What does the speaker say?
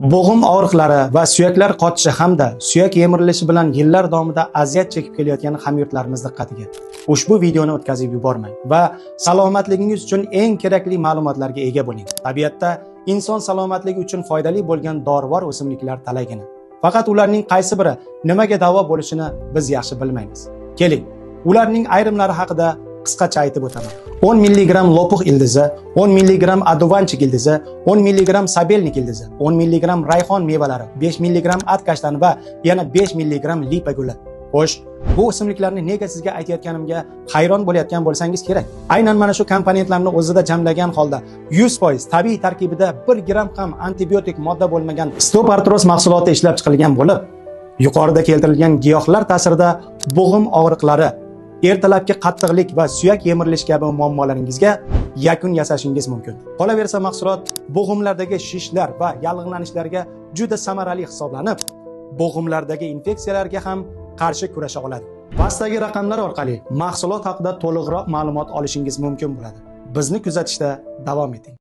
Bo'g'im og'riqlari va suyaklar qotishi hamda suyak yemirilishi bilan yillar davomida aziyat chekib kelayotgan hamyurtlarimiz diqqatiga ushbu videoni o'tkazib yubormang va salomatligingiz uchun eng kerakli ma'lumotlarga ega bo'ling. Tabiatda inson salomatligi uchun foydali bo'lgan dorivor o'simliklar talaygina. Faqat ularning qaysi biri nimaga davo bo'lishini biz yaxshi bilmaymiz. Keling, ularning ayrimlari haqida qisqacha aytib o'taman. 10 mg lopuq ildizi, 10 mg adovanchik ildizi, 10 mg sabelnik ildizi, 10 mg rayhon mevalari, 5 mg at kashtani va yana 5 mg lipa guli. Xo'sh, bu o'simliklarni nega sizga aytayotganimga hayron bo'layotgan bo'lsangiz kerak. Aynan mana shu komponentlarni o'zida jamlagan holda 100% tabiiy tarkibida 1 gram ham antibiotik modda bo'lmagan Stop Arthros mahsuloti ishlab chiqilgan bo'lib, yuqorida keltirilgan giyohlar ta'sirida bo'g'im og'riqlari, ertalabki qattiqlik va suyak yemirilishi kabi muammolaringizga yakun yasashingiz mumkin. Qolaversa mahsulot bo'g'imlardagi shishlar va yallig'lanishlarga juda samarali hisoblanib, bo'g'imlardagi infeksiyalarga ham qarshi kurasha oladi. Pastdagi raqamlar orqali mahsulot haqida to'liqroq ma'lumot olishingiz mumkin bo'ladi. Bizni kuzatishda davom eting.